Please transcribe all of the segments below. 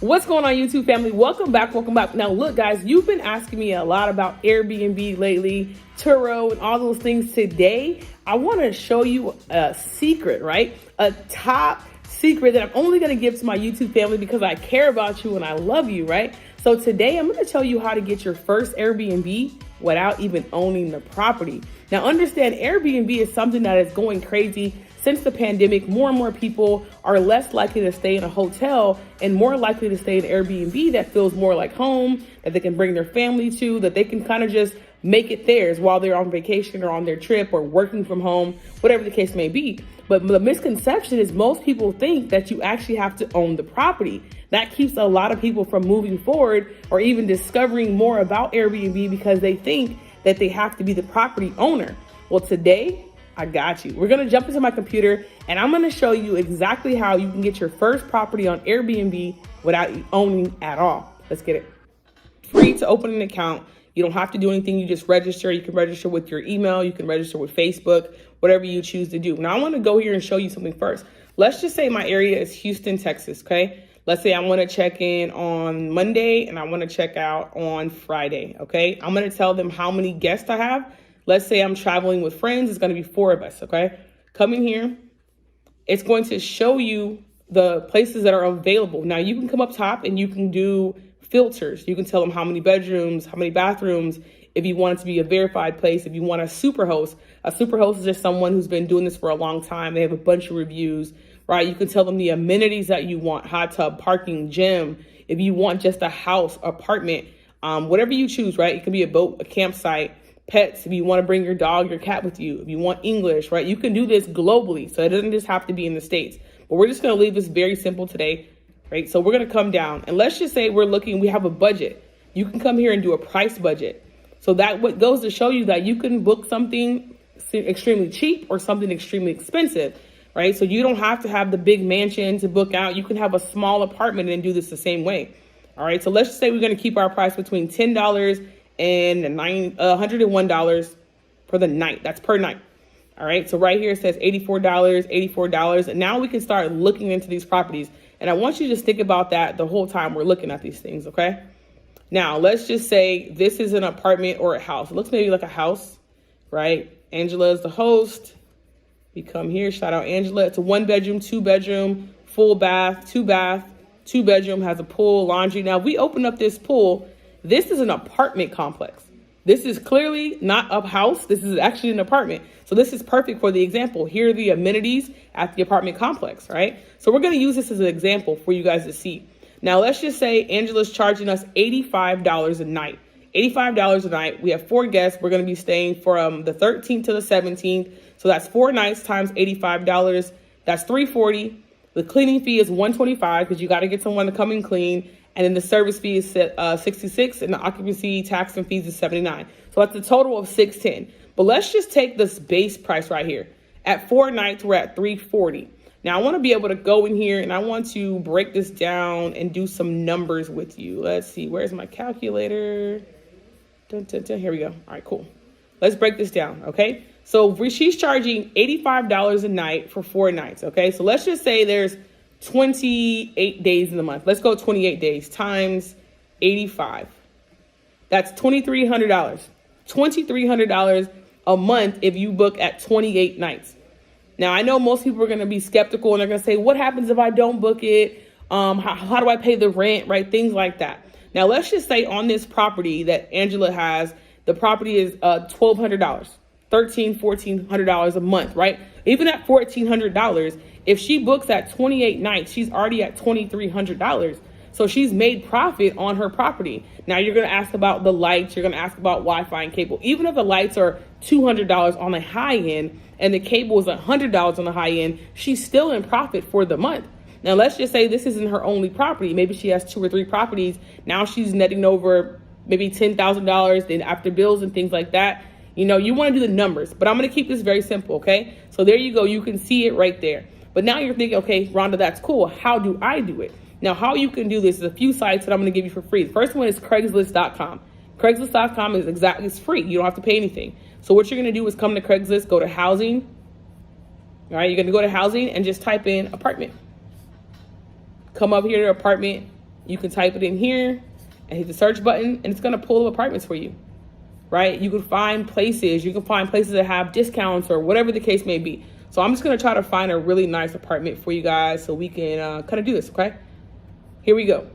What's going on, YouTube family? Welcome back. Now look, guys, you've been asking me a lot about Airbnb lately, Turo, and all those things. Today, I want to show you a secret, right? A top secret that I'm only going to give to my YouTube family because I care about you and I love you, right? So today, I'm going to tell you how to get your first Airbnb without even owning the property. Now, understand Airbnb is something that is going crazy. Since the pandemic, more and more people are less likely to stay in a hotel and more likely to stay in Airbnb that feels more like home, that they can bring their family to, that they can kind of just make it theirs while they're on vacation or on their trip or working from home, whatever the case may be. But the misconception is most people think that you actually have to own the property. That keeps a lot of people from moving forward or even discovering more about Airbnb because they think that they have to be the property owner. Well, today, I got you. We're going to jump into my computer and I'm going to show you exactly how you can get your first property on Airbnb without owning at all. Let's get it. Free to open an account. You don't have to do anything. You just register. You can register with your email. You can register with Facebook, whatever you choose to do. Now I want to go here and show you something first. Let's just say my area is Houston, Texas. Okay. Let's say I want to check in on Monday and I want to check out on Friday. Okay. I'm going to tell them how many guests I have. Let's say I'm traveling with friends. It's going to be 4 of us, okay? Come in here. It's going to show you the places that are available. Now, you can come up top and you can do filters. You can tell them how many bedrooms, how many bathrooms, if you want it to be a verified place, if you want a super host. A super host is just someone who's been doing this for a long time. They have a bunch of reviews, right? You can tell them the amenities that you want, hot tub, parking, gym. If you want just a house, apartment, whatever you choose, right? It can be a boat, a campsite. Pets, if you want to bring your dog, your cat with you, if you want English, right? You can do this globally. So it doesn't just have to be in the States. But we're just going to leave this very simple today, right? So we're going to come down and let's just say we have a budget. You can come here and do a price budget. So that what goes to show you that you can book something extremely cheap or something extremely expensive, right? So you don't have to have the big mansion to book out. You can have a small apartment and do this the same way. All right. So let's just say we're going to keep our price between $10 and $101 for the night. That's per night. All right. So right here it says $84. And now we can start looking into these properties. And I want you to just think about that the whole time we're looking at these things. Okay. Now let's just say this is an apartment or a house. It looks maybe like a house, right? Angela is the host. We come here. Shout out Angela. It's a 1-bedroom, 2-bedroom, full bath, 2-bedroom, has a pool, laundry. Now if we open up this pool, this is an apartment complex. This is clearly not a house. This is actually an apartment. So this is perfect for the example. Here are the amenities at the apartment complex, right? So we're going to use this as an example for you guys to see. Now, let's just say Angela's charging us $85 a night. $85 a night. We have 4 guests. We're going to be staying from the 13th to the 17th. So that's 4 nights times $85. That's $340. The cleaning fee is $125 because you got to get someone to come and clean. And then the service fee is $66 and the occupancy tax and fees is $79. So that's a total of $610. But let's just take this base price right here. At 4 nights, we're at $340. Now I want to be able to go in here and I want to break this down and do some numbers with you. Let's see, where's my calculator? Dun, dun, dun. Here we go. All right, cool. Let's break this down, okay? So she's charging $85 a night for 4 nights, okay? So let's just say there's 28 days in the month. Let's go 28 days times 85. That's $2,300. $2,300 a month if you book at 28 nights. Now, I know most people are going to be skeptical and they're going to say, what happens if I don't book it? How do I pay the rent, right? Things like that. Now, let's just say on this property that Angela has, the property is $1,200, $1,300, $1,400 a month, right? Even at $1,400, if she books at 28 nights, she's already at $2,300. So she's made profit on her property. Now you're going to ask about the lights. You're going to ask about Wi-Fi and cable. Even if the lights are $200 on the high end and the cable is $100 on the high end, she's still in profit for the month. Now let's just say this isn't her only property. Maybe she has 2 or 3 properties. Now she's netting over maybe $10,000. Then after bills and things like that, you know, you want to do the numbers. But I'm going to keep this very simple, okay? So there you go. You can see it right there. But now you're thinking, okay, Rhonda, that's cool. How do I do it? Now, how you can do this is a few sites that I'm going to give you for free. The first one is Craigslist.com. Craigslist.com is it's free. You don't have to pay anything. So what you're going to do is come to Craigslist, go to housing. All right, you're going to go to housing and just type in apartment. Come up here to apartment. you can type it in here and hit the search button, and it's gonna pull up apartments for you, right? You can find places, that have discounts or whatever the case may be. So I'm just gonna try to find a really nice apartment for you guys so we can kind of do this, okay? Here we go.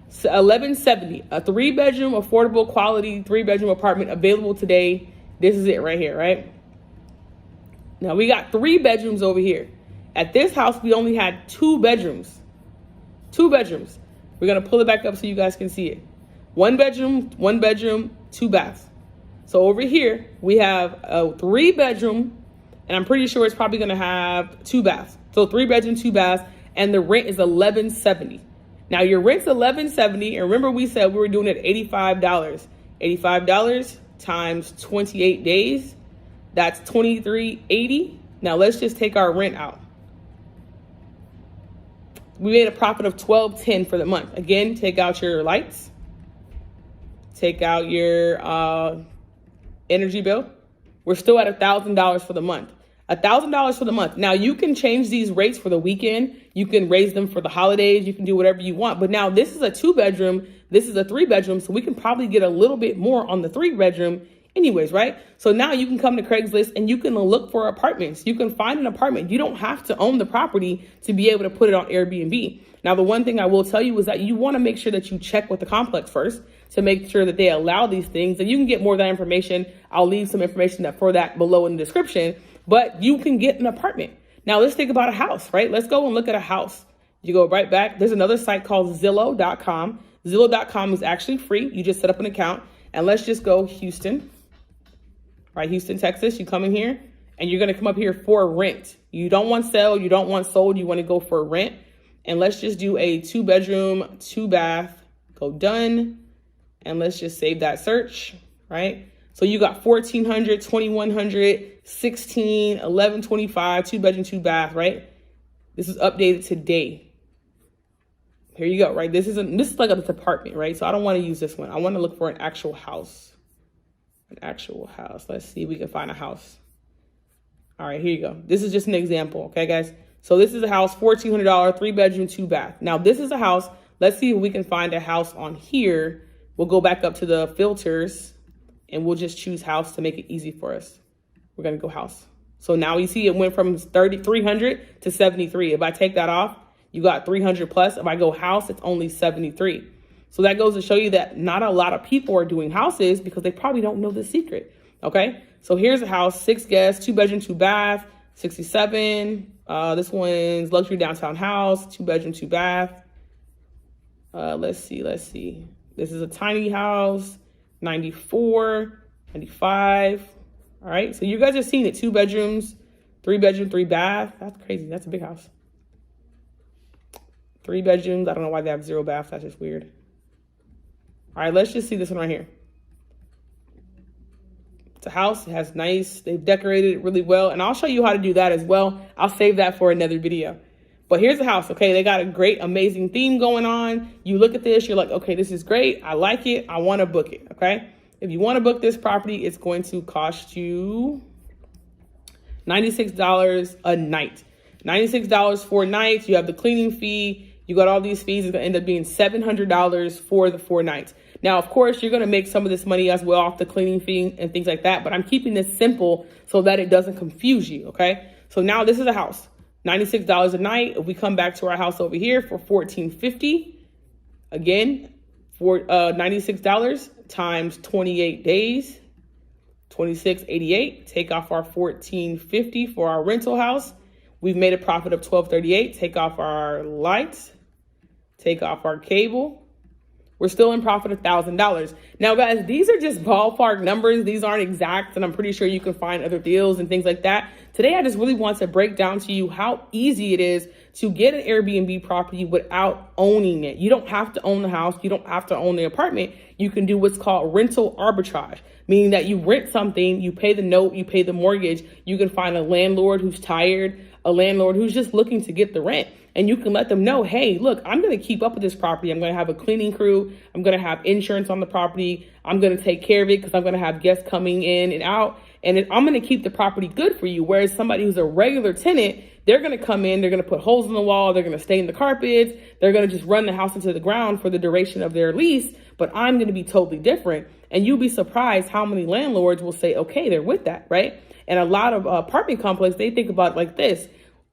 So 1170, a 3-bedroom, affordable quality 3-bedroom apartment available today. This is it right here, right? Now we got 3 bedrooms over here. At this house, we only had 2 bedrooms. 2 bedrooms. We're gonna pull it back up so you guys can see it. 1 bedroom, 2 baths. So over here, we have a 3-bedroom, and I'm pretty sure it's probably gonna have 2 baths. So 3 bedroom, 2 baths, and the rent is $1170. Now your rent's $1170, and remember we said we were doing it at $85. $85 times 28 days, that's $23.80. Now let's just take our rent out. We made a profit of $12.10 for the month. Again, take out your lights, take out your energy bill. We're still at $1,000 for the month. $1,000 for the month. Now you can change these rates for the weekend. You can raise them for the holidays. You can do whatever you want. But now this is a 2-bedroom. This is a 3-bedroom. So we can probably get a little bit more on the 3-bedroom anyways, right? So now you can come to Craigslist and you can look for apartments. You can find an apartment. You don't have to own the property to be able to put it on Airbnb. Now, the one thing I will tell you is that you want to make sure that you check with the complex first to make sure that they allow these things. And you can get more of that information. I'll leave some information for that below in the description, but you can get an apartment. Now let's think about a house, right? Let's go and look at a house. You go right back. There's another site called Zillow.com. Zillow.com is actually free. You just set up an account, and let's just go Houston, right? Houston, Texas. You come in here and you're going to come up here for rent. You don't want sell. You don't want sold. You want to go for rent. And let's just do a 2-bedroom, 2-bath, go done. And let's just save that search, right? So you got 1,400, 2,100, 16, 1,125, 2-bedroom, 2-bath, right? This is updated today. Here you go, right? This is like a apartment, right? So I don't want to use this one. I want to look for an actual house. An actual house. Let's see if we can find a house. All right, here you go. This is just an example, okay, guys? So this is a house, $1,400, 3-bedroom, 2-bath. Now this is a house. Let's see if we can find a house on here. We'll go back up to the filters and we'll just choose house to make it easy for us. We're gonna go house. So now you see it went from 300 to 73. If I take that off, you got 300 plus. If I go house, it's only 73. So that goes to show you that not a lot of people are doing houses because they probably don't know the secret, okay? So here's a house, 6 guests, 2-bedroom, 2-bath, 67. This one's luxury downtown house, 2-bedroom, 2-bath. Let's see. This is a tiny house, 94, 95. All right, so you guys are seeing it, 2 bedrooms, 3-bedroom, 3-bath. That's crazy, that's a big house. 3 bedrooms, I don't know why they have 0 baths, that's just weird. All right, let's just see this one right here. It's a house, it has they've decorated it really well, and I'll show you how to do that as well. I'll save that for another video. But here's the house, okay? They got a great, amazing theme going on. You look at this, you're like, okay, this is great. I like it, I wanna book it, okay? If you wanna book this property, it's going to cost you $96 a night. $96 for nights, you have the cleaning fee, you got all these fees, it's gonna end up being $700 for the 4 nights. Now, of course, you're gonna make some of this money as well off the cleaning fee and things like that, but I'm keeping this simple so that it doesn't confuse you, okay? So now this is a house, $96 a night. If we come back to our house over here for $1,450, again, for $96 times 28 days, $26.88, take off our $1,450 for our rental house. We've made a profit of $12.38, take off our lights, take off our cable. We're still in profit of $1,000. Now, guys, these are just ballpark numbers. These aren't exact, and I'm pretty sure you can find other deals and things like that. Today, I just really want to break down to you how easy it is to get an Airbnb property without owning it. You don't have to own the house. You don't have to own the apartment. You can do what's called rental arbitrage, meaning that you rent something, you pay the note, you pay the mortgage. You can find a landlord who's tired, a landlord who's just looking to get the rent. And you can let them know, hey, look, I'm going to keep up with this property. I'm going to have a cleaning crew. I'm going to have insurance on the property. I'm going to take care of it because I'm going to have guests coming in and out. And I'm going to keep the property good for you. Whereas somebody who's a regular tenant, They're going to come in, they're going to put holes in the wall, they're going to stain the carpets, they're going to just run the house into the ground for the duration of their lease, but I'm going to be totally different. And you'll be surprised how many landlords will say, okay, they're with that, right? And a lot of apartment complexes, they think about it like this: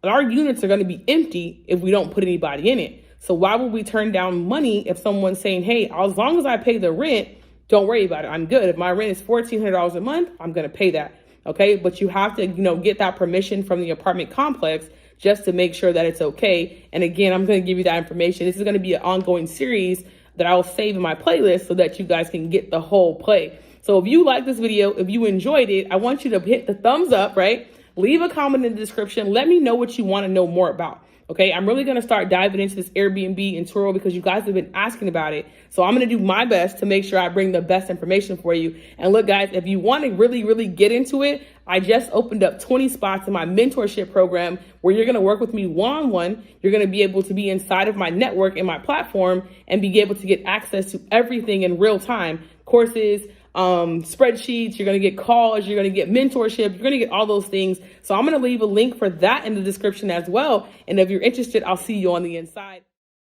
our units are going to be empty if we don't put anybody in it. So why would we turn down money if someone's saying, hey, as long as I pay the rent, don't worry about it, I'm good. If my rent is $1,400 a month, I'm going to pay that. Okay. But you have to, get that permission from the apartment complex just to make sure that it's okay. And again, I'm going to give you that information. This is going to be an ongoing series that I'll save in my playlist so that you guys can get the whole play. So if you like this video, if you enjoyed it, I want you to hit the thumbs up, right? Leave a comment in the description. Let me know what you want to know more about. Okay, I'm really going to start diving into this Airbnb and Turo because you guys have been asking about it. So I'm going to do my best to make sure I bring the best information for you. And look, guys, if you want to really get into it, I just opened up 20 spots in my mentorship program where you're going to work with me one-on-one. You're going to be able to be inside of my network and my platform and be able to get access to everything in real time. Courses, spreadsheets, you're going to get calls, you're going to get mentorship, you're going to get all those things. So I'm going to leave a link for that in the description as well. And if you're interested, I'll see you on the inside.